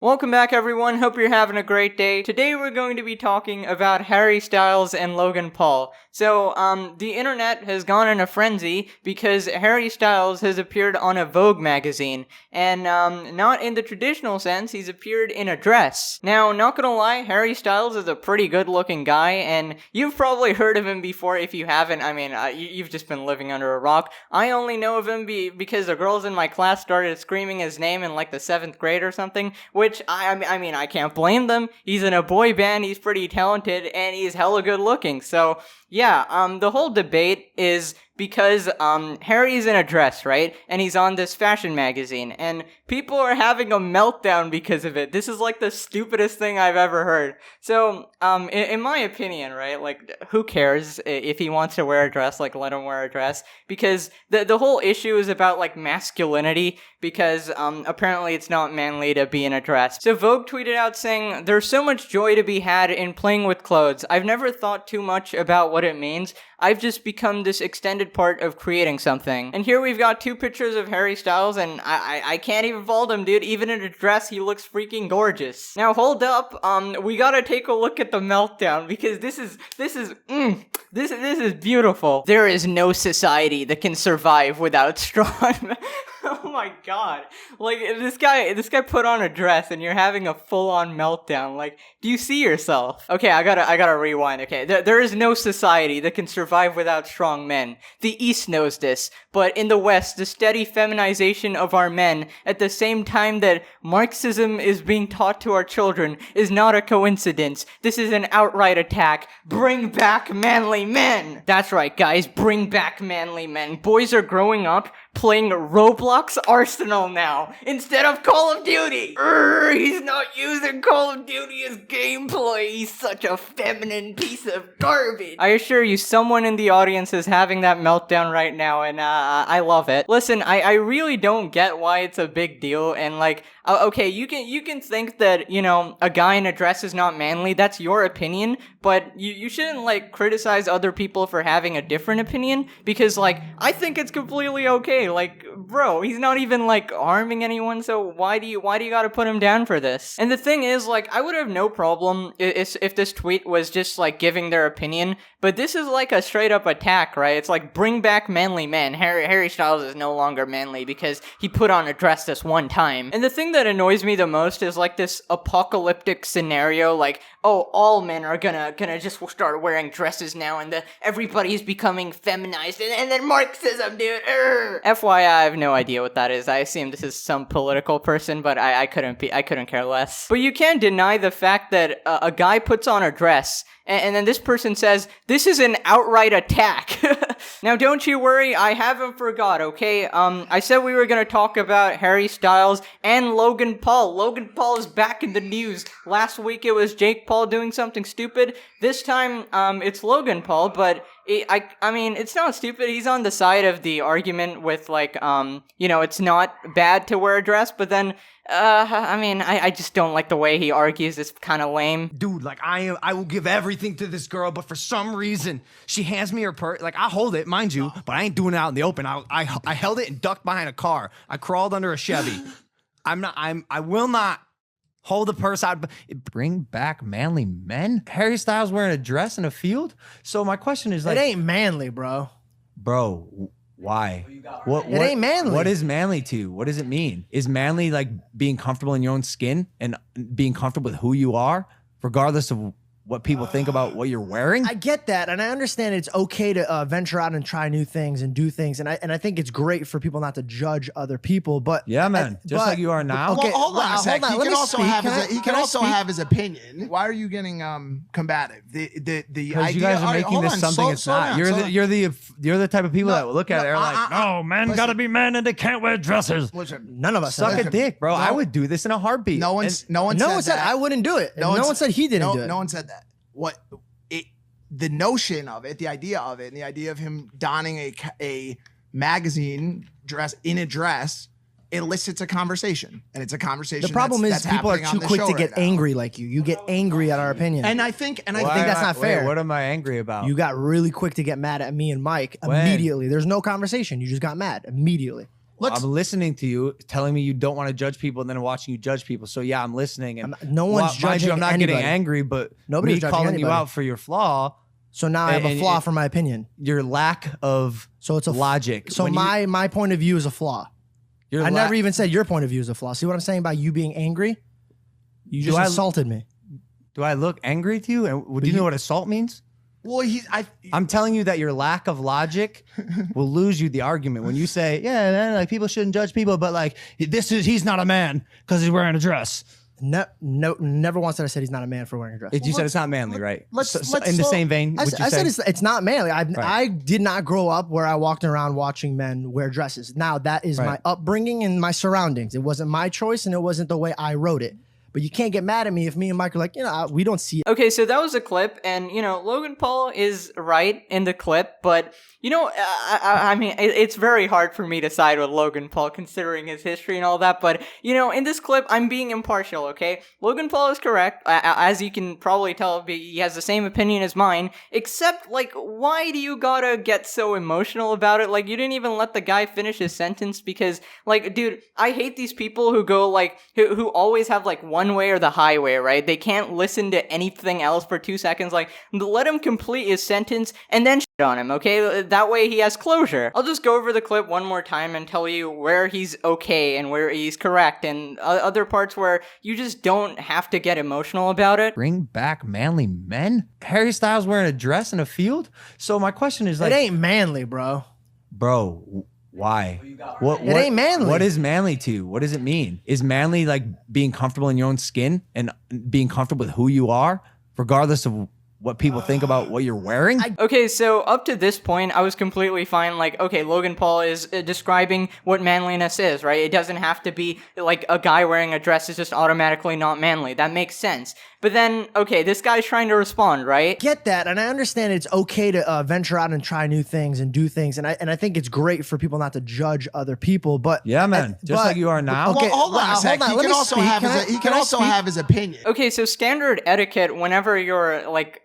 Welcome back, everyone. Hope you're having a great day. Today we're going to be talking about Harry Styles and Logan Paul. So, the internet has gone in a frenzy because Harry Styles has appeared on a Vogue magazine. And, not in the traditional sense, he's appeared in a dress. Now, not gonna lie, Harry Styles is a pretty good-looking guy, and you've probably heard of him before. If you haven't, you've just been living under a rock. I only know of him because the girls in my class started screaming his name in, like, the 7th grade or something, which I can't blame them. He's in a boy band, he's pretty talented, and he's hella good looking. So, yeah, the whole debate is because, Harry's in a dress, right? And he's on this fashion magazine, and people are having a meltdown because of it. This is like the stupidest thing I've ever heard. So, in my opinion, right, like, who cares if he wants to wear a dress, like, let him wear a dress, because the whole issue is about, like, masculinity, because, apparently it's not manly to be in a dress. So Vogue tweeted out saying, "There's so much joy to be had in playing with clothes. I've never thought too much about what it means. I've just become this extended part of creating something." And here we've got two pictures of Harry Styles, and I can't even fault him, dude. Even in a dress, he looks freaking gorgeous. Now, hold up, we gotta take a look at the meltdown, because this is beautiful. There is no society that can survive without strong Oh my god. Like, this guy put on a dress and you're having a full-on meltdown. Like, do you see yourself? Okay, I gotta rewind. Okay, there is no society that can survive without strong men. The East knows this, but in the West, the steady feminization of our men at the same time that Marxism is being taught to our children is not a coincidence. This is an outright attack. Bring back manly men! That's right, guys, bring back manly men. Boys are growing up playing Roblox Arsenal now, instead of Call of Duty. He's not using Call of Duty as gameplay. He's such a feminine piece of garbage. I assure you, someone in the audience is having that meltdown right now, and I love it. Listen, I really don't get why it's a big deal, and like, okay, you can think that, you know, a guy in a dress is not manly. That's your opinion, but you shouldn't, like, criticize other people for having a different opinion, because, like, I think it's completely okay. Like, bro, he's not even, like, harming anyone, so why do you gotta put him down for this? And the thing is, like, I would have no problem if this tweet was just, like, giving their opinion, but this is, like, a straight-up attack, right? It's like, bring back manly men. Harry Styles is no longer manly because he put on a dress this one time. And the thing that annoys me the most is, like, this apocalyptic scenario, like, oh, all men are gonna just start wearing dresses now, and everybody's becoming feminized, and then Marxism, dude. FYI, I have no idea what that is. I assume this is some political person, but I couldn't care less. But you can't deny the fact that a guy puts on a dress, and then this person says, this is an outright attack. Now, don't you worry, I haven't forgot, okay? I said we were gonna talk about Harry Styles and Logan Paul. Logan Paul is back in the news. Last week it was Jake Paul doing something stupid. This time, it's Logan Paul, but I mean, it's not stupid. He's on the side of the argument with, like, you know, it's not bad to wear a dress, but then, I just don't like the way he argues. It's kind of lame. Dude, like, I will give everything to this girl, but for some reason, she hands me her purse. Like, I hold it, mind you, but I ain't doing it out in the open. I held it and ducked behind a car. I crawled under a Chevy. I will not hold the purse out. Bring back manly men? Harry Styles wearing a dress in a field? So my question is, like, it ain't manly, bro. Bro, why? It ain't manly. What is manly to you? What does it mean? Is manly like being comfortable in your own skin and being comfortable with who you are, regardless of what people think about what you're wearing? I get that, and I understand it's okay to venture out and try new things and do things, and I think it's great for people not to judge other people. But yeah, man, just like you are now. Okay, well, hold on a sec. He can also have his opinion. Why are you getting combative? The Because idea. you guys are making this something it's not. You're the type of people that will look at it and are like, no, men gotta be men and they can't wear dresses. None of us suck said a dick, bro. I would do this in a heartbeat. No one said I wouldn't do it. No one said he didn't do it. No one said that. The notion of it, the idea of it, and the idea of him donning a magazine dress in a dress elicits a conversation, and it's a conversation. The problem is people are too quick to get angry like you. You get angry at our opinion, and I think that's not fair. What am I angry about? You got really quick to get mad at me and Mike immediately. There's no conversation. You just got mad immediately. I'm listening to you, telling me you don't want to judge people, and then watching you judge people. So yeah, I'm listening. And no one's mind judging you, I'm not anybody. getting angry, but Nobody's me judging calling anybody. you out for your flaw. So now I have a and- flaw for my opinion. Your lack of So it's a logic. So When you- my point of view is a flaw. your I la- never even said your point of view is a flaw. See what I'm saying about you being angry? You just insulted me. Do I look angry to you? And do you know what assault means? Well, I'm telling you that your lack of logic will lose you the argument when you say, "Yeah, man, like people shouldn't judge people," but like he's not a man because he's wearing a dress. No, never once did I said he's not a man for wearing a dress. You said it's not manly, right? let's- So let's in the slow- same vein, I would you said say? it's not manly. I Right. did not grow up where I walked around watching men wear dresses. Now that is my Right. upbringing and my surroundings. It wasn't my choice and it wasn't the way I wrote it. But you can't get mad at me if me and Mike are like, we don't see it. Okay, so that was a clip, and Logan Paul is right in the clip, but I mean, it's very hard for me to side with Logan Paul considering his history and all that. But in this clip, I'm being impartial. Okay, Logan Paul is correct, as you can probably tell. He has the same opinion as mine, except like, why do you gotta get so emotional about it? Like, you didn't even let the guy finish his sentence because, like, dude, I hate these people who go like, who always have like one way or the highway, right? They can't listen to anything else for 2 seconds. Like, let him complete his sentence and then shit on him, okay? That way he has closure. I'll just go over the clip one more time and tell you where he's okay and where he's correct and other parts where you just don't have to get emotional about it. Bring back manly men? Harry Styles wearing a dress in a field? So my question is like, It ain't manly, bro. bro, why? What It ain't manly. What is manly to you? What does it mean? Is manly like being comfortable in your own skin and being comfortable with who you are, regardless of what people think about what you're wearing? Okay, so up to this point, I was completely fine. Like, okay, Logan Paul is describing what manliness is, right? It doesn't have to be like a guy wearing a dress is just automatically not manly. That makes sense. But then, okay, this guy's trying to respond, right? Get that, and I understand it's okay to venture out and try new things and do things, and I think it's great for people not to judge other people. But Yeah, man. Just like you are now. Okay, well, hold on a sec. hold on, He let can me also speak. have Can I- he can can I also speak? have his opinion. Okay, so standard etiquette, whenever you're like,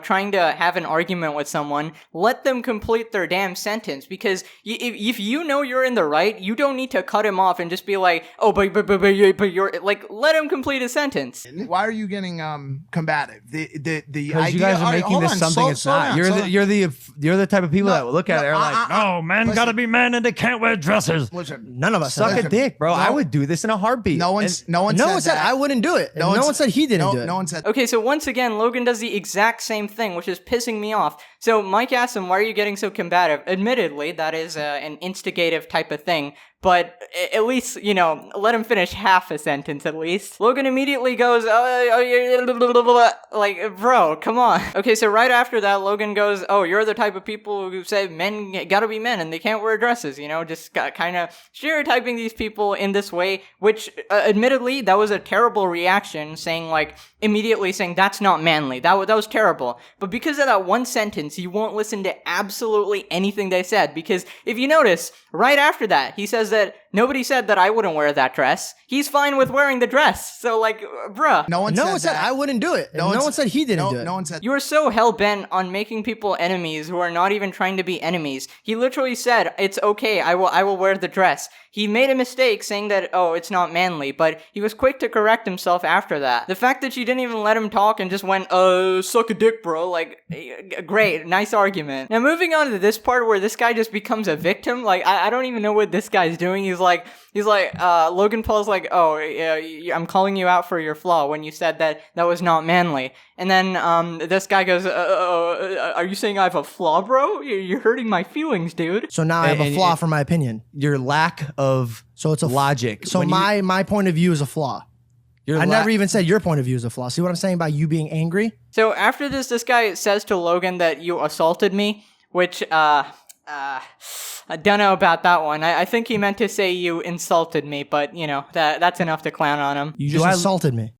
trying to have an argument with someone, let them complete their damn sentence. Because if you know you're in the right, you don't need to cut him off and just be like, oh, but you're like, let him complete his sentence. Why are you getting combative? The Because idea. you guys all are right, making hold this on, something slow- it's slow not. down, You're slow the down. you're the type of people that will look at it and are like, No, men Listen. gotta be men and they can't wear dresses. Listen, None of us suck said a that. dick, bro. No. I would do this in a heartbeat. no one And- said said I wouldn't do it. No one said he didn't do it. No one said. Okay, so once again, Logan does the exact same thing, which is pissing me off. So Mike asked him, why are you getting so combative? Admittedly, that is an instigative type of thing, but at least, let him finish half a sentence at least. Logan immediately goes, like, bro, come on. Okay, so right after that, Logan goes, oh, you're the type of people who say men gotta be men and they can't wear dresses, just kind of stereotyping these people in this way, which admittedly, that was a terrible reaction, immediately saying that's not manly. That was terrible. But because of that one sentence, you won't listen to absolutely anything they said, because if you notice, right after that, he says that nobody said that I wouldn't wear that dress. He's fine with wearing the dress. So, bruh. No one said that. I wouldn't do it. No one said he didn't do it. No one said. You are so hell-bent on making people enemies who are not even trying to be enemies. He literally said, it's okay, I will wear the dress. He made a mistake saying that, oh, it's not manly, but he was quick to correct himself after that. The fact that you didn't even let him talk and just went, suck a dick, bro, great, nice argument. Now, moving on to this part where this guy just becomes a victim, I don't even know what this guy's doing. He's like, Logan Paul's like, oh, yeah, I'm calling you out for your flaw when you said that was not manly. And then this guy goes, are you saying I have a flaw, bro? You're hurting my feelings, dude. So now I have a flaw for my opinion. Your lack of logic. So When you- my point of view is a flaw. I never even said your point of view is a flaw. See what I'm saying about you being angry? So after this guy says to Logan that you assaulted me, which, I don't know about that one. I think he meant to say you insulted me, but, that's enough to clown on him. You just insulted me.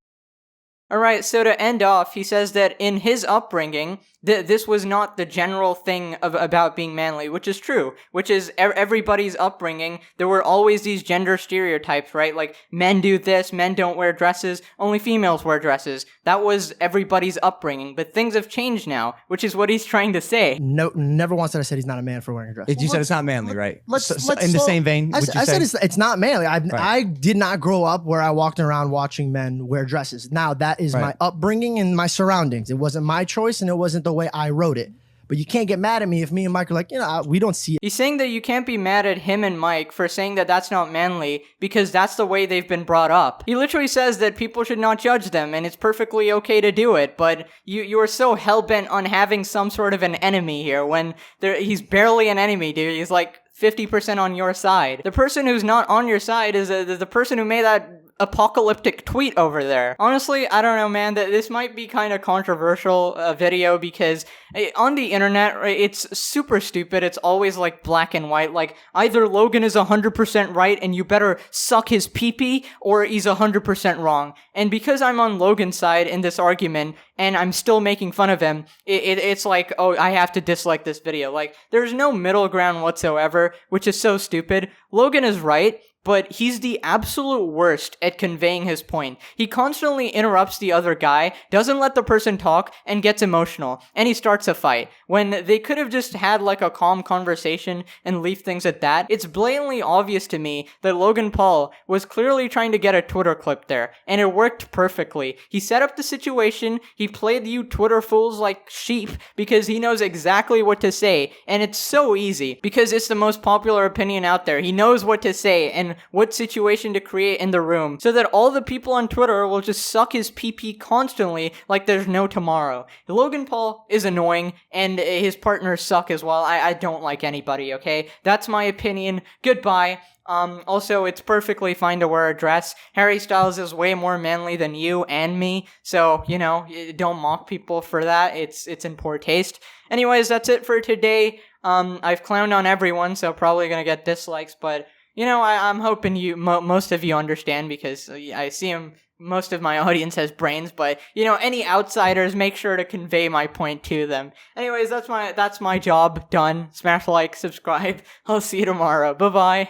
All right, so to end off, he says that in his upbringing, this was not the general thing about being manly, which is true, which is everybody's upbringing. There were always these gender stereotypes, right? Like, men do this, men don't wear dresses, only females wear dresses. That was everybody's upbringing, but things have changed now, which is what he's trying to say. No, never once did I say he's not a man for wearing a dress. You said it's not manly, right? let's in the same vein, I would you said say? it's not manly. Right. I did not grow up where I walked around watching men wear dresses. Now, that is Right. my upbringing and my surroundings. It wasn't my choice, and it wasn't the way I wrote it. But you can't get mad at me if me and Mike are like, we don't see it. He's saying that you can't be mad at him and Mike for saying that that's not manly because that's the way they've been brought up. He literally says that people should not judge them and it's perfectly okay to do it, but you are so hell-bent on having some sort of an enemy here when he's barely an enemy, dude. He's like 50% on your side. The person who's not on your side is the person who made that apocalyptic tweet over there. Honestly, I don't know, man. This might be kind of controversial video because on the internet, it's super stupid. It's always like black and white. Like either Logan is 100% right and you better suck his pee-pee, or he's 100% wrong. And because I'm on Logan's side in this argument and I'm still making fun of him, it's like, oh, I have to dislike this video. Like there's no middle ground whatsoever, which is so stupid. Logan is right, but he's the absolute worst at conveying his point. He constantly interrupts the other guy, doesn't let the person talk, and gets emotional, and he starts a fight. When they could have just had like a calm conversation and leave things at that, it's blatantly obvious to me that Logan Paul was clearly trying to get a Twitter clip there, and it worked perfectly. He set up the situation, he played you Twitter fools like sheep, because he knows exactly what to say, and it's so easy, because it's the most popular opinion out there. He knows what to say, and what situation to create in the room so that all the people on Twitter will just suck his pee-pee constantly like there's no tomorrow. Logan Paul is annoying and his partners suck as well. I don't like anybody, okay? That's my opinion. Goodbye. Also, it's perfectly fine to wear a dress. Harry Styles is way more manly than you and me, so, don't mock people for that. It's in poor taste. Anyways, that's it for today. I've clowned on everyone, so probably gonna get dislikes, but I'm hoping most of you understand because I see most of my audience has brains, but, any outsiders, make sure to convey my point to them. Anyways, that's my job done. Smash like, subscribe. I'll see you tomorrow. Bye-bye.